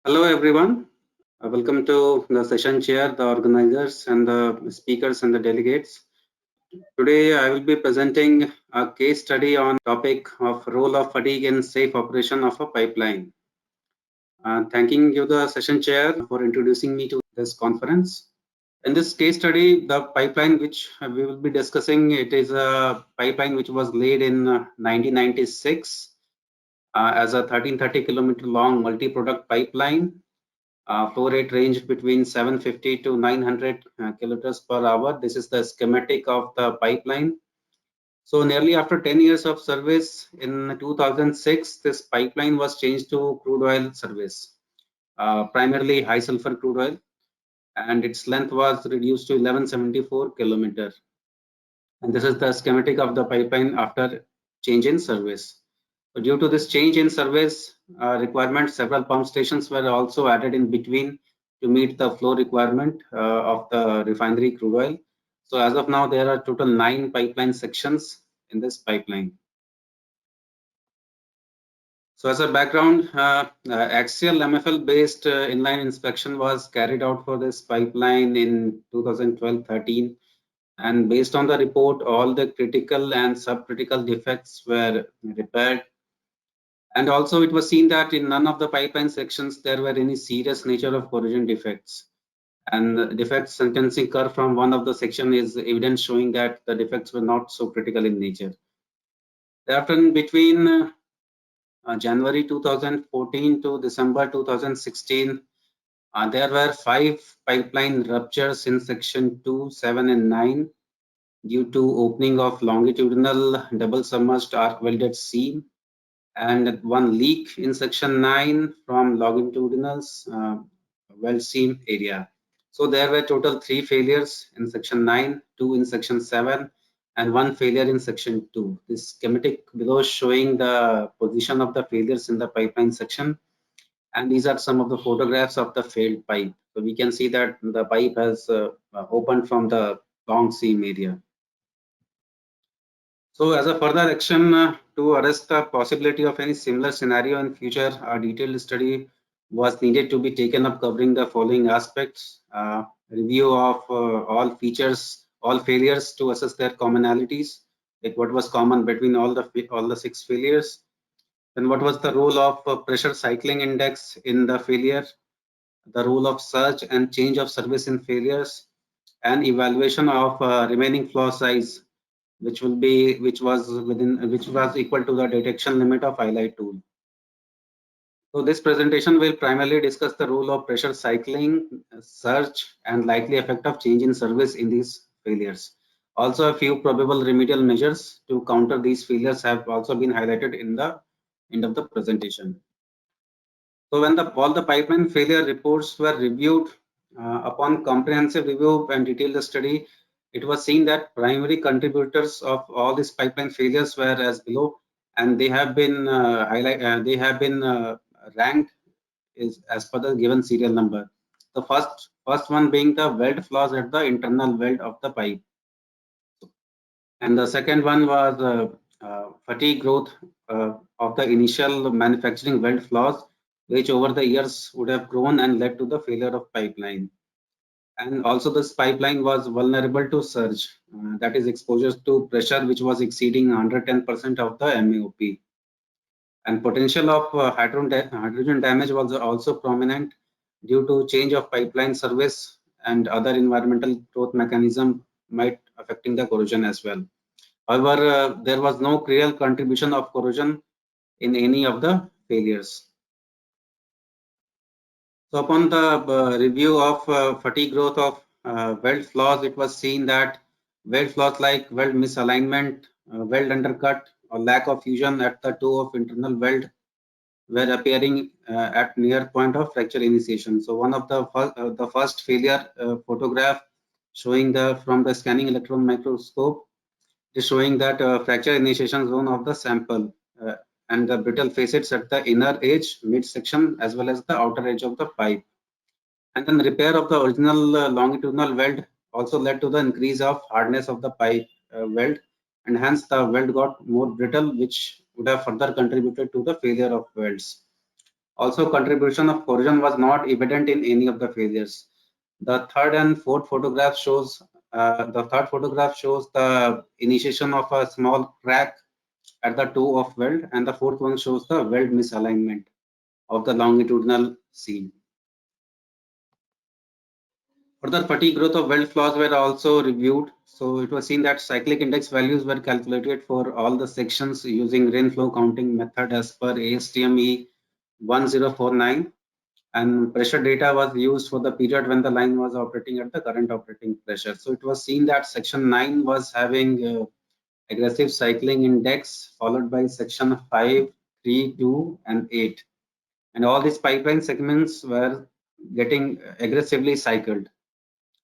Hello everyone. Welcome to the session chair, the organizers and the speakers and the delegates. Today I will be presenting a case study on topic of role of fatigue in safe operation of a pipeline. Thanking you the session chair for introducing me to this conference. In this case study, the pipeline which we will be discussing, it is a pipeline which was laid in 1996 as a 1330 kilometer long multi-product pipeline. Flow rate ranged between 750 to 900 kilometers per hour. This is the schematic of the pipeline. So nearly after 10 years of service in 2006, this pipeline was changed to crude oil service, primarily high sulfur crude oil, and its length was reduced to 1174 kilometers. And this is the schematic of the pipeline after change in service. So due to this change in service requirement, several pump stations were also added in between to meet the flow requirement of the refinery crude oil. So as of now, there are total 9 pipeline sections in this pipeline. So as a background, axial MFL based inline inspection was carried out for this pipeline in 2012-13. And based on the report, all the critical and subcritical defects were repaired. And also it was seen that in none of the pipeline sections there were any serious nature of corrosion defects. And the defects sentencing curve from one of the section is evidence showing that the defects were not so critical in nature. Thereafter, in between January 2014 to December 2016, there were 5 pipeline ruptures in section 2, 7, and 9 due to opening of longitudinal double submerged arc welded seam, and one leak in section 9 from longitudinal weld seam area. So there were total 3 failures in section 9, 2 in section 7, and 1 failure in section 2. This schematic below is showing the position of the failures in the pipeline section, and these are some of the photographs of the failed pipe. So we can see that the pipe has opened from the long seam area. So as a further action to arrest the possibility of any similar scenario in future, a detailed study was needed to be taken up covering the following aspects: review of all features, all failures to assess their commonalities, like what was common between all the 6 failures. Then what was the role of pressure cycling index in the failure, the role of surge and change of service in failures, and evaluation of remaining flaw size, which was equal to the detection limit of highlight tool. So this presentation will primarily discuss the role of pressure cycling, surge, and likely effect of change in service in these failures. Also, a few probable remedial measures to counter these failures have also been highlighted in the end of the presentation. So when all the pipeline failure reports were reviewed, upon comprehensive review and detailed study, it was seen that primary contributors of all these pipeline failures were as below, and they have been ranked as per the given serial number. The first one being the weld flaws at the internal weld of the pipe, and the second one was fatigue growth of the initial manufacturing weld flaws, which over the years would have grown and led to the failure of pipeline. And also this pipeline was vulnerable to surge, that is exposure to pressure which was exceeding 110% of the MAOP. And potential of hydrogen damage was also prominent due to change of pipeline service and other environmental growth mechanism might affecting the corrosion as well. However, there was no real contribution of corrosion in any of the failures. So upon the review of fatigue growth of weld flaws, it was seen that weld flaws like weld misalignment, weld undercut, or lack of fusion at the toe of internal weld were appearing at near point of fracture initiation. So one of the first failure photograph showing from the scanning electron microscope is showing that fracture initiation zone of the sample and the brittle facets at the inner edge, midsection, as well as the outer edge of the pipe. And then repair of the original longitudinal weld also led to the increase of hardness of the pipe weld, and hence the weld got more brittle, which would have further contributed to the failure of welds. Also, contribution of corrosion was not evident in any of the failures. The third and fourth photograph shows the initiation of a small crack at the toe of weld, and the fourth one shows the weld misalignment of the longitudinal seam. Further, fatigue growth of weld flaws were also reviewed. So it was seen that cyclic index values were calculated for all the sections using rain flow counting method as per ASTM E1049, and pressure data was used for the period when the line was operating at the current operating pressure. So it was seen that section 9 was having aggressive cycling index, followed by section 5, 3, 2, and 8. And all these pipeline segments were getting aggressively cycled.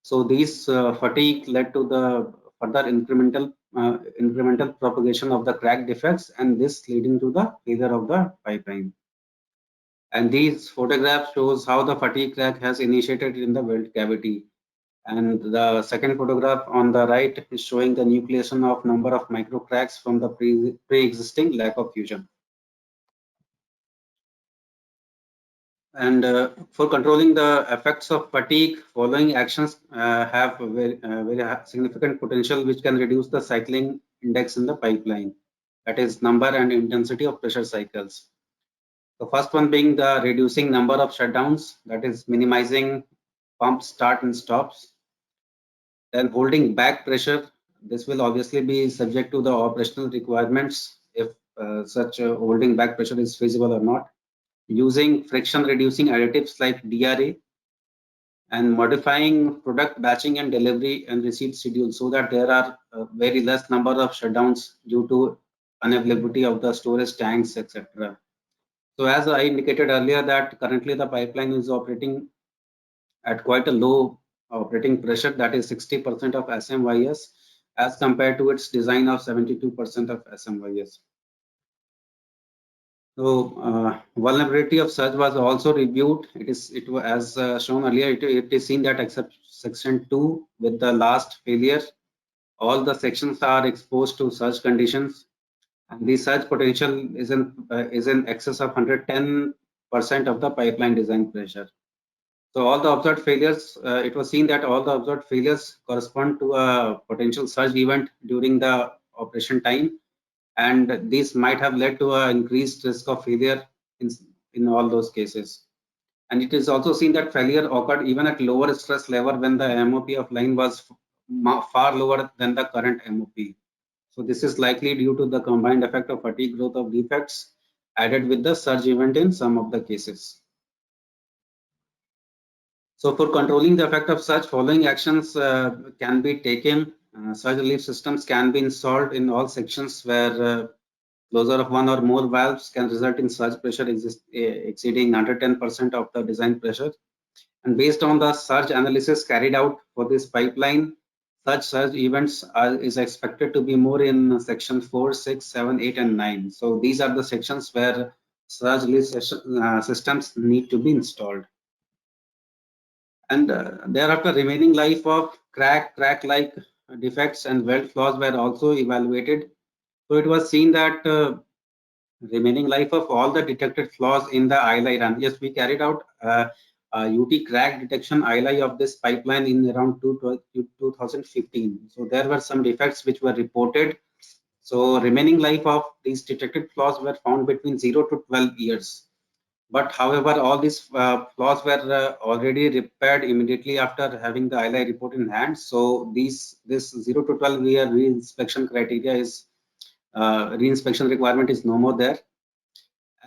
So these fatigue led to the further incremental propagation of the crack defects, and this leading to the failure of the pipeline. And these photographs shows how the fatigue crack has initiated in the weld cavity. And the second photograph on the right is showing the nucleation of number of micro cracks from the pre-existing lack of fusion. And for controlling the effects of fatigue, following actions have very significant potential, which can reduce the cycling index in the pipeline. That is number and intensity of pressure cycles. The first one being the reducing number of shutdowns, that is minimizing pump start and stops. Then holding back pressure, this will obviously be subject to the operational requirements if such holding back pressure is feasible or not. Using friction reducing additives like DRA, and modifying product batching and delivery and receipt schedule so that there are very less number of shutdowns due to unavailability of the storage tanks, etc. So as I indicated earlier that currently the pipeline is operating at quite a low operating pressure, that is 60% of SMYS as compared to its design of 72% of SMYS. So vulnerability of surge was also reviewed. It was as shown earlier. It is seen that except section 2 with the last failure, all the sections are exposed to surge conditions, and the surge potential is in excess of 110% of the pipeline design pressure. So all the observed failures, it was seen that all the observed failures correspond to a potential surge event during the operation time, and this might have led to an increased risk of failure in all those cases. And it is also seen that failure occurred even at lower stress level when the MOP of line was far lower than the current MOP. So this is likely due to the combined effect of fatigue growth of defects added with the surge event in some of the cases. So for controlling the effect of surge, following actions can be taken. Surge relief systems can be installed in all sections where closure of one or more valves can result in surge pressure exceeding 110% of the design pressure. And based on the surge analysis carried out for this pipeline, such surge events is expected to be more in section 4, 6, 7, 8, and 9. So these are the sections where surge relief systems need to be installed. And thereafter, remaining life of crack-like defects and weld flaws were also evaluated. So it was seen that remaining life of all the detected flaws in the ILI run. Yes, we carried out UT crack detection ILI of this pipeline in around 2015. So there were some defects which were reported. So remaining life of these detected flaws were found between 0 to 12 years. But however, all these flaws were already repaired immediately after having the ILI report in hand. So this 0 to 12 year re-inspection criteria is re-inspection requirement is no more there.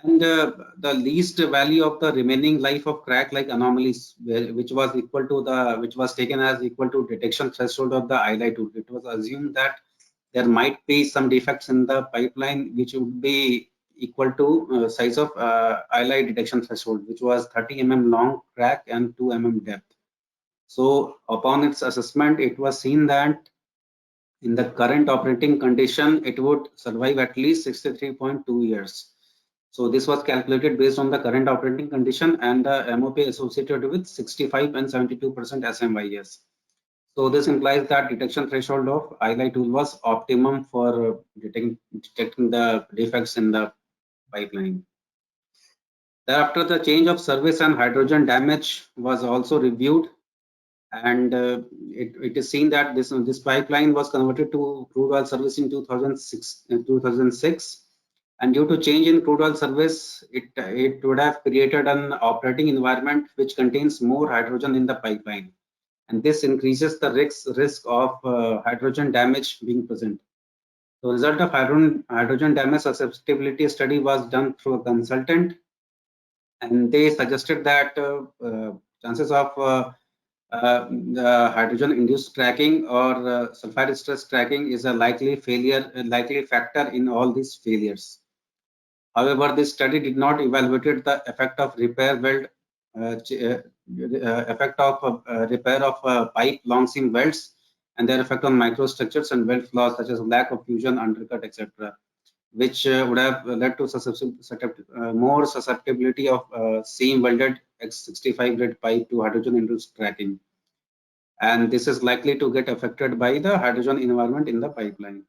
And the least value of the remaining life of crack-like anomalies, which was taken as equal to detection threshold of the ILI tool. It was assumed that there might be some defects in the pipeline which would be equal to size of ILI detection threshold, which was 30 mm long crack and 2 mm depth. So upon its assessment, it was seen that in the current operating condition, it would survive at least 63.2 years. So this was calculated based on the current operating condition and the MOP associated with 65 and 72% SMYS. So this implies that detection threshold of ILI tool was optimum for detecting the defects in the pipeline. Thereafter, the change of service and hydrogen damage was also reviewed, and it is seen that this pipeline was converted to crude oil service in 2006, and due to change in crude oil service, it would have created an operating environment which contains more hydrogen in the pipeline, and this increases the risk of hydrogen damage being present. The result of hydrogen damage susceptibility study was done through a consultant, and they suggested that chances of the hydrogen-induced cracking or sulfide stress cracking is a likely factor in all these failures. However, this study did not evaluate the effect of repair of pipe long seam welds and their effect on microstructures and weld flaws such as lack of fusion, undercut, etc., which would have led to more susceptibility of seam welded X65 grade pipe to hydrogen-induced cracking. And this is likely to get affected by the hydrogen environment in the pipeline.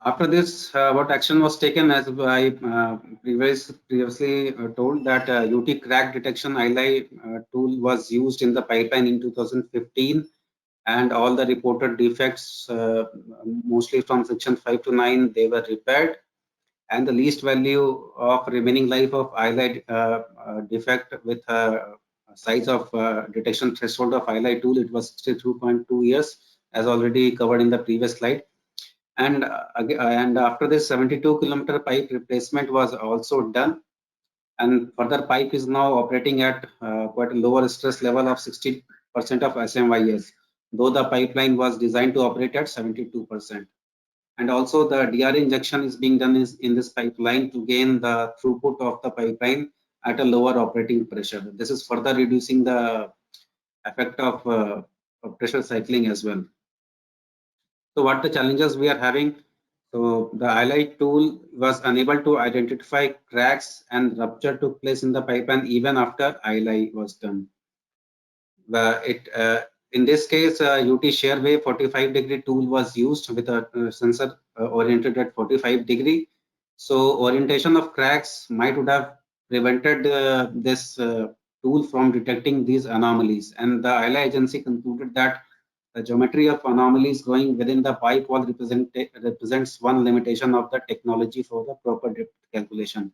After this, what action was taken, as I previously told, that UT crack detection ILI tool was used in the pipeline in 2015, and all the reported defects, mostly from section 5 to 9, they were repaired, and the least value of remaining life of ILI defect with size of detection threshold of ILI tool, it was 62.2 years, as already covered in the previous slide. And after this, 72-kilometer pipe replacement was also done, and further pipe is now operating at quite a lower stress level of 60% of SMYS, though the pipeline was designed to operate at 72%. And also the DRA injection is being done in this pipeline to gain the throughput of the pipeline at a lower operating pressure. This is further reducing the effect of pressure cycling as well. So what the challenges we are having? So the ILI tool was unable to identify cracks, and rupture took place in the pipeline even after ILI was done. In this case, UT Sharewave 45-degree tool was used with a sensor oriented at 45 degree. So orientation of cracks would have prevented this tool from detecting these anomalies. And the ILI agency concluded that the geometry of anomalies going within the pipe wall represents one limitation of the technology for the proper depth calculation.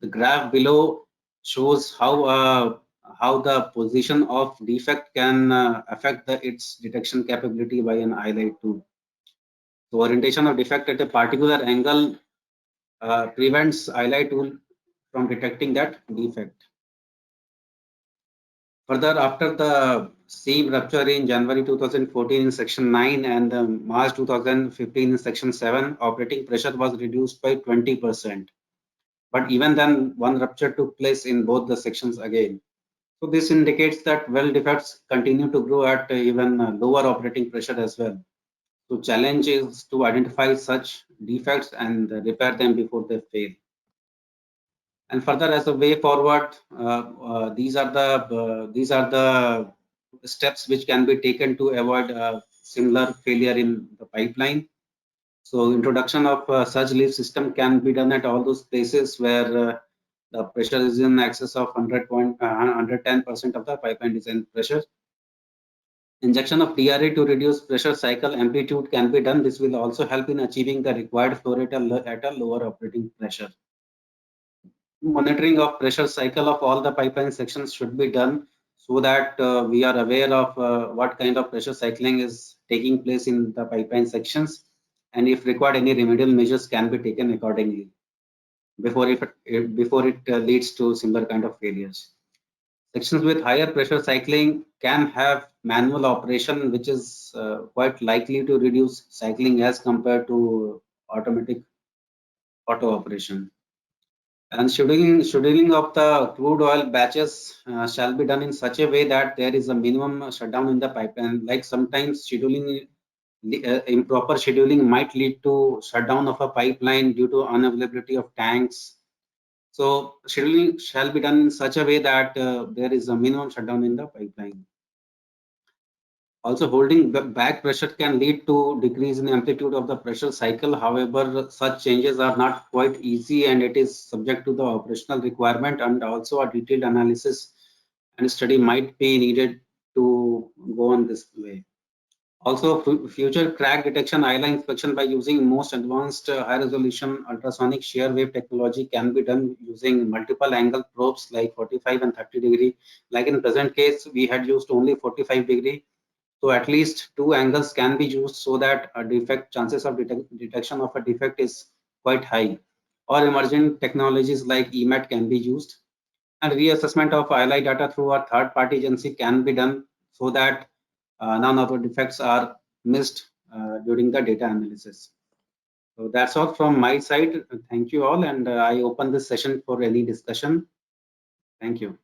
The graph below shows how the position of defect can affect its detection capability by an ILI tool. So orientation of defect at a particular angle prevents ILI tool from detecting that defect. Further, after the seam rupture in January 2014 in section 9 and March 2015 in section 7, operating pressure was reduced by 20%. But even then, one rupture took place in both the sections again. So this indicates that well defects continue to grow at even lower operating pressure as well. So challenge is to identify such defects and repair them before they fail. And further, as a way forward, these are the steps which can be taken to avoid similar failure in the pipeline. So introduction of such leaf system can be done at all those places where the pressure is in excess of 110% of the pipeline design pressure. Injection of DRA to reduce pressure cycle amplitude can be done. This will also help in achieving the required flow rate at a lower operating pressure. Monitoring of pressure cycle of all the pipeline sections should be done so that we are aware of what kind of pressure cycling is taking place in the pipeline sections, and if required, any remedial measures can be taken accordingly before it leads to similar kind of failures. Sections with higher pressure cycling can have manual operation, which is quite likely to reduce cycling as compared to automatic auto operation. And scheduling of the crude oil batches shall be done in such a way that there is a minimum shutdown in the pipeline. Like sometimes improper scheduling might lead to shutdown of a pipeline due to unavailability of tanks. So scheduling shall be done in such a way that there is a minimum shutdown in the pipeline. Also, holding the back pressure can lead to decrease in amplitude of the pressure cycle. However, such changes are not quite easy and it is subject to the operational requirement, and also a detailed analysis and study might be needed to go on this way. Also, future crack detection ILA inspection by using most advanced high resolution ultrasonic shear wave technology can be done using multiple angle probes like 45 and 30 degree. Like in present case, we had used only 45 degree. So at least two angles can be used so that a defect chances of detection of a defect is quite high. Or emerging technologies like EMAT can be used. And reassessment of ILI data through a third-party agency can be done so that none of the defects are missed during the data analysis. So that's all from my side. Thank you all, and I open this session for any discussion. Thank you.